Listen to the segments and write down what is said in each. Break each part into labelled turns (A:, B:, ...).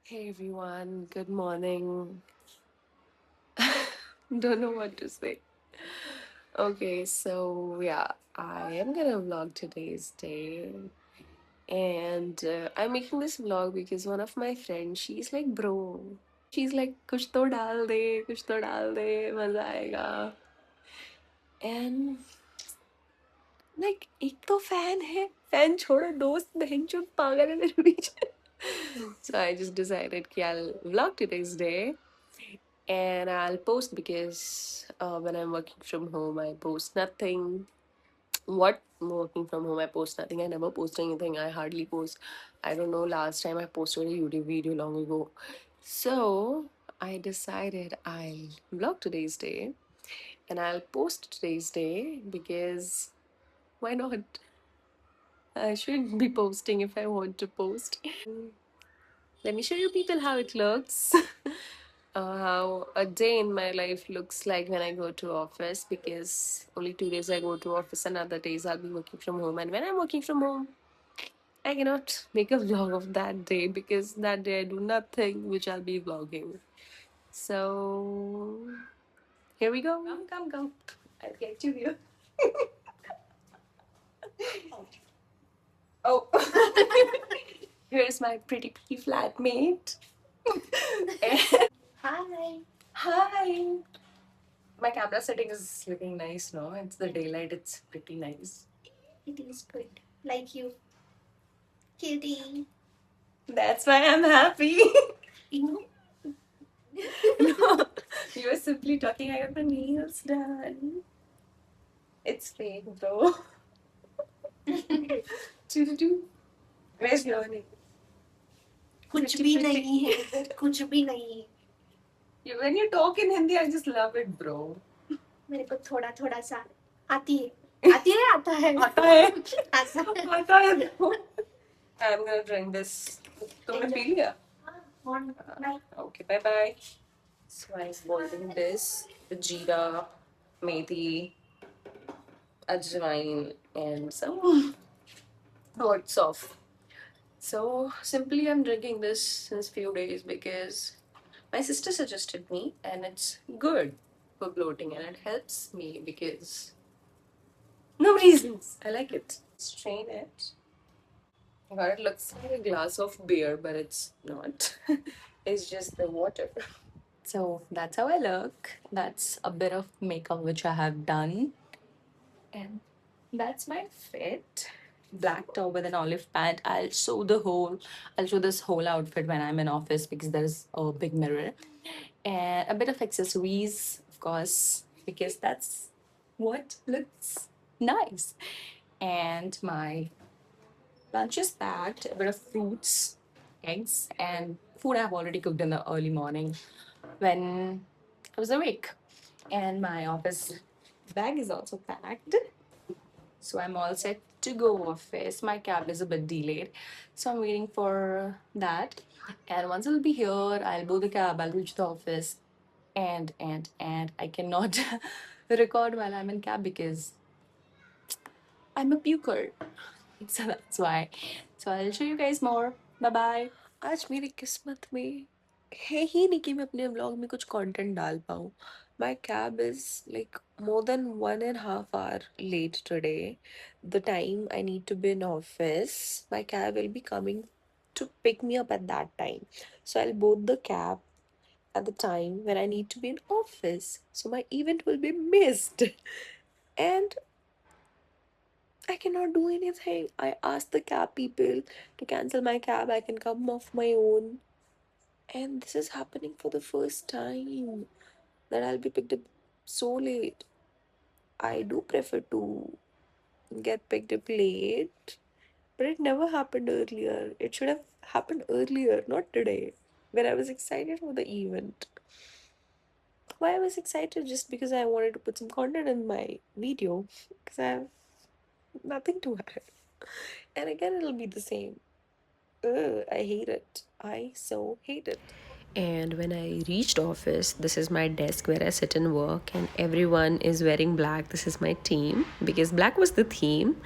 A: Hey everyone, good morning. Don't know what to say. Okay, so yeah, I am gonna vlog today's day, and I'm making this vlog because one of my friends, she's like, bro, she's like, कुछ तो डाल दे, मजा आएगा. And like, एक तो fan है, fan छोड़ो दोस्त बहन चोद पागल है मेरे बीच. So I just decided कि I'll vlog today's day. And I'll post because when I'm working from home, I post nothing. What working from home, I post nothing. I never post anything. I hardly post. I don't know. Last time I posted a YouTube video long ago. So I decided I'll vlog today's day and I'll post today's day because why not? I shouldn't be posting if I want to post. Let me show you people how it looks. How a day in my life looks like when I go to office because only 2 days I go to office and other days I'll be working from home. And when I'm working from home, I cannot make a vlog of that day because that day I do nothing which I'll be vlogging. So here we go. Come. I'll get you here. Oh, here's my pretty flatmate. Hi. Hi. My camera setting is looking nice, no? It's the daylight, it's pretty nice. It is good. Like you. Cutie. That's why I'm happy. You no, you were simply talking. I got my nails done. It's fake, bro. Choo-choo. Where's your name?
B: कुछ भी नहीं है कुछ भी नहीं.
A: When you talk in Hindi, I just love it, bro.
B: मेरे को थोड़ा थोड़ा सा आती है आता है
A: आता है.
B: आता
A: आता है, bro. I'm gonna drink this. तुमने पी लिया?
B: है.
A: Okay, bye bye. So I'm boiling this, the jeera, methi, ajwain, and some hot sauce. So simply, I'm drinking this since few days because my sister suggested me, and it's good for bloating, and it helps me because no reasons. I like it. Strain it. God, it looks like a glass of beer, but it's not. It's just the water. So that's how I look. That's a bit of makeup which I have done. And that's my fit. Black top with an olive pant. I'll show this whole outfit when I'm in office because there's a big mirror. And a bit of accessories, of course, because that's what looks nice. And my lunch is packed, a bit of fruits, eggs, and food I've already cooked in the early morning when I was awake. And my office bag is also packed. So I'm all set to go office. My cab is a bit delayed. So I'm waiting for that. And once I'll be here, I'll board the cab, I'll reach the office. And I cannot record while I'm in cab because I'm a puker. So that's why. So I'll show you guys more. Bye bye. आज मेरी किस्मत में है ही नहीं कि मैं अपने vlog में कुछ कंटेंट डाल पाऊँ. My cab is like more than 1.5 hour late today. The time I need to be in office, my cab will be coming to pick me up at that time. So I'll board the cab at the time when I need to be in office. So my event will be missed. And I cannot do anything. I asked the cab people to cancel my cab. I can come off my own. And this is happening for the first time that I'll be picked up so late. I do prefer to get picked up late, but it never happened earlier. It should have happened earlier, not today, when I was excited for the event. Why I was excited? Just because I wanted to put some content in my video, because I have nothing to add. And again, it'll be the same. Ugh, I hate it. I so hate it. And when I reached office, this is my desk where I sit and work, and everyone is wearing black. This is my team because black was the theme.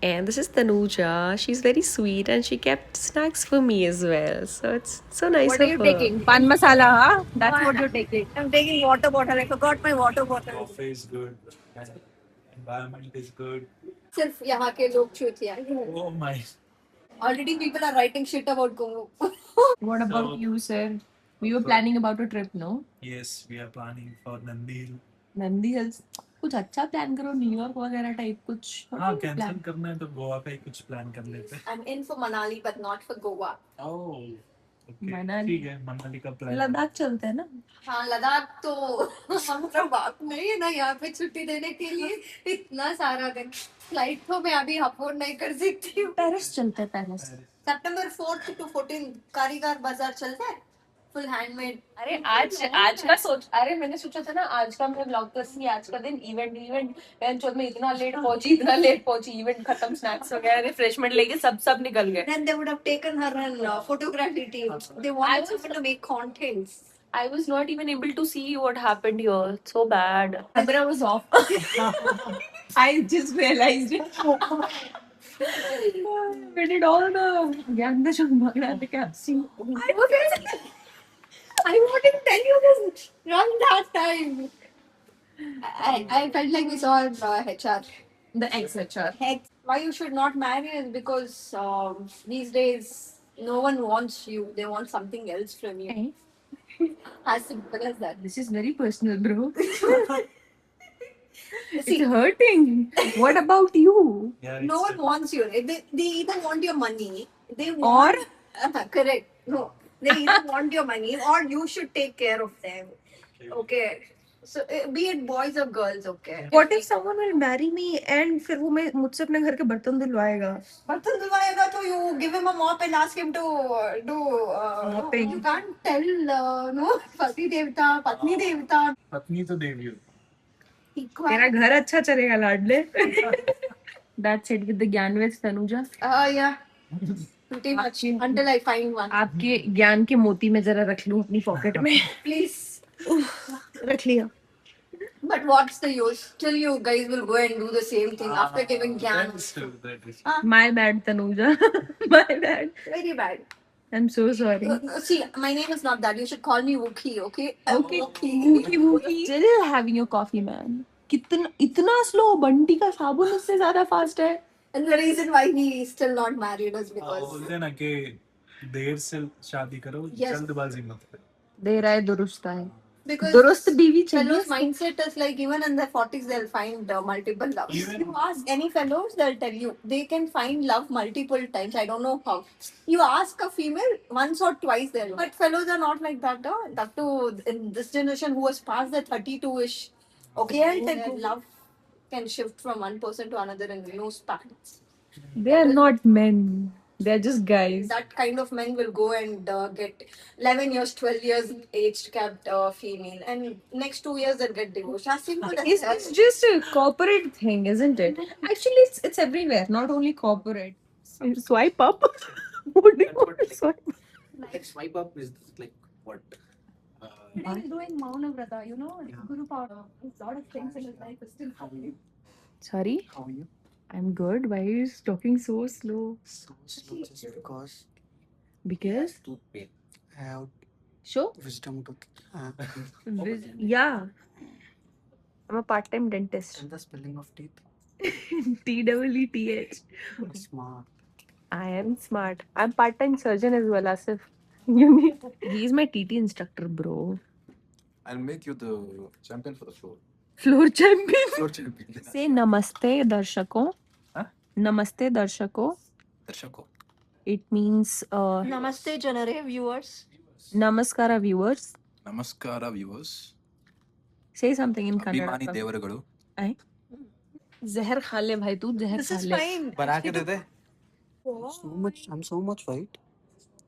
A: And this is Tanuja. She's very sweet and she kept snacks for me as well. So it's so nice
B: What are
A: of
B: you
A: her.
B: taking?
C: Pan masala, huh? That's
B: No,
C: what you're taking.
B: I'm taking water bottle. I forgot my water bottle.
D: Coffee is good. Environment is good.
B: सिर्फ यहाँ के लोग चूतिया
D: Oh my.
B: Already people are writing shit about Kumu.
C: What about
D: So-
C: you, sir? We were planning about a trip, no?
D: Yes, we are planning for Nandi Hill.
C: Nandi hills कुछ अच्छा plan करो, New York वगैरह type कुछ
D: हाँ cancel करना है तो गोवा का ही कुछ प्लान कर लेते हैं.
B: I'm in for Manali but not for Goa.
D: Oh. Okay.
C: Manali.
D: ठीक है मनाली का प्लान.
C: लद्दाख चलते हैं ना.
B: हाँ लद्दाख तो हमारा बाप नहीं है ना यहाँ पे छुट्टी देने के लिए इतना सारा दिन फ्लाइट तो मैं अभी अफोर्ड नहीं कर सकती हूँ.
C: पेरिस चलते हैं पेरिस.
B: September 4th to 14 कारीगर बाजार चलता है फुल हैंडमेड.
A: अरे आज का सोच, अरे मैंने सोचा था ना आज का मैं ब्लॉग कर आज का दिन इवेंट मैं चौथ में इतना लेट पहुंची इवेंट खत्म, स्नैक्स वगैरह रिफ्रेशमेंट लेके सब निकल गए.
B: Then they would have taken her and photography team. They want her to make contents.
A: I was not even able to see what happened here. So bad.
C: Camera was off. I just realized it. We did all the Ganga Shumbagda at the capsule.
B: I wanted to tell you this wrong that time. I felt like we saw HR.
C: The ex-HR.
B: Heck, why you should not marry is because these days no one wants you. They want something else from you.
C: Hey,
B: As simple as that.
C: this is very personal, bro.
B: See,
C: It's hurting. What about you?
D: Yeah,
B: no
D: it's-
B: one wants you. They either want your money, they want correct. No, they either want your money or you should take care of them. Okay. So be it boys or girls, okay.
C: What if someone will marry me and फिर वो मैं मुझसे अपने घर के बर्तन धुलवाएगा?
B: बर्तन धुलवाएगा तो you give him a mop and ask him to do
C: Mopping.
B: You can't tell no पति देवता पत्नी देवता
D: पत्नी तो देवी हो.
C: तेरा घर अच्छा चलेगा लाडले. That's it with the ज्ञान with Tanuja.
B: yeah. Pretty much until I find one.
C: आपके ज्ञान के मोती में जरा रख लूं अपनी पॉकेट में.
B: Please.
C: रख लिया.
B: But what's the use? Still you guys will go and do the same thing after giving gyan.
D: That is.
C: My bad, Tanuja. My bad.
B: Very bad.
C: I'm so sorry.
B: See, my name is not that. You should call me Wookie, okay?
C: Okay.
B: Wookie.
C: Still having your coffee, man. कितना इतना slow. Bunty का साबुन उससे ज्यादा fast है.
B: And the reason why he is still not married is because
D: बोलते हैं ना कि देर से शादी करो
B: Yes.
D: जल्दबाजी मत करो.
C: देर आए दुरुस्त आए.
B: because
C: दुरुस्त बीवी चाहिए.
B: fellows' mindset is like even in their 40s they'll find multiple loves.
D: Even-
B: You ask any fellows, they'll tell you they can find love multiple times. I don't know how. You ask a female once or twice, they'll. But fellows are not like that. That too in this generation who was past the 32ish. Okay, and their love can shift from one person to another in no spans.
C: They are not men. They are just guys.
B: That kind of men will go and get 11 years, 12 years aged capped female, and next 2 years they'll get divorced. As simple as that.
C: It's just a corporate thing, isn't it? Actually, it's everywhere, not only corporate. Swipe up. What do you want to swipe?
E: Like swipe up is like what?
B: Today he's doing Mauna Vrata, you know, Guru Pada. A lot of things in his life is still happening.
C: Sorry,
E: How are you?
C: I'm good. Why are you talking so slow?
E: So slow just because
C: Because
E: tooth pain. I have
C: show.
E: wisdom tooth.
C: Yeah, I'm a part-time dentist.
E: And the spelling of teeth.
C: TEETH.
E: Smart.
C: I am smart. I'm part-time surgeon as well, Asif. You need. He's my TT instructor, bro.
F: I'll make you the champion for the floor.
C: Floor champion.
F: Floor champion.
C: Say namaste, darshako.
D: Huh?
C: Namaste, darshako.
F: Darshako.
C: It means
B: Namaste, Janare viewers.
C: namaskara, viewers.
F: Namaskara viewers.
C: Say something in
F: अभिमानी
C: Kannada.
F: देवरगळु.
C: जहर खा ले भाई तू जहर
B: This
C: खा
B: is
C: ले.
B: fine.
E: बना के दे दे. So much. I'm so much white.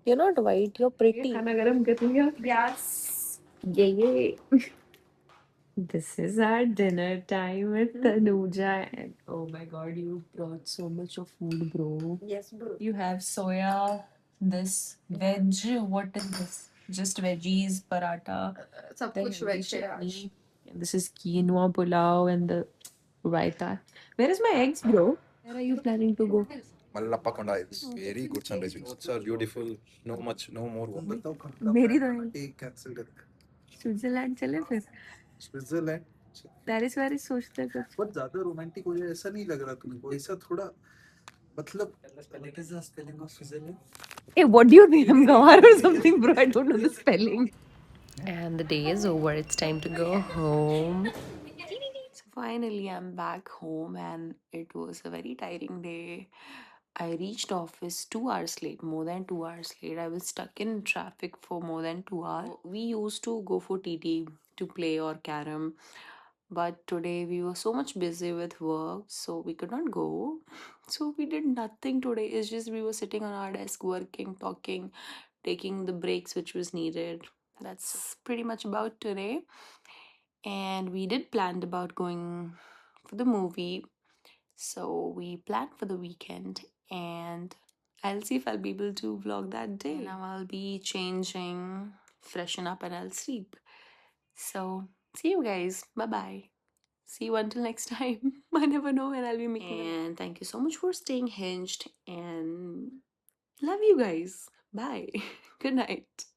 C: You're not white, you're pretty. खाना गरम कर लिया.
B: Yes.
C: Yeah. This is our dinner time with Tanuja. And oh my god, you brought so much of food, bro.
B: Yes, bro.
C: You have soya, this veg. What is this? Just veggies, paratha.
B: Sab
C: then
B: kuch
C: healthy
B: veg hai aaj.
C: chutney. And this is quinoa pulao and the raita. Where is my eggs, bro? Where are you planning to go?
F: Mallappakonda. It's very good sunrise views. It's are beautiful. No more water.
C: मेरी तो है
F: Hey, cancelled it.
C: Switzerland चले फिर
F: Switzerland.
C: Paris Vries सोचते हैं कुछ
F: बहुत ज्यादा रोमांटिक हो जाए ऐसा नहीं लग रहा तुमको ऐसा थोड़ा मतलब what is the spelling of Switzerland?
C: Hey, what do you think? I'm Gawar or something, bro? I don't know the spelling.
A: And the day is over. It's time to go home. So finally, I'm back home, and it was a very tiring day. I reached office 2 hours late, more than 2 hours late. I was stuck in traffic for more than 2 hours. We used to go for TT to play or carom, but today we were so much busy with work, so we could not go. So we did nothing today. It's just we were sitting on our desk, working, talking, taking the breaks which was needed. That's pretty much about today. And we did plan about going for the movie. So we planned for the weekend, and I'll see if I'll be able to vlog that day. Now I'll be changing, freshen up, and I'll sleep. So see you guys. Bye bye. See you until next time. I never know when I'll be making. And thank you so much for staying hinged, and love you guys. Bye. Good night.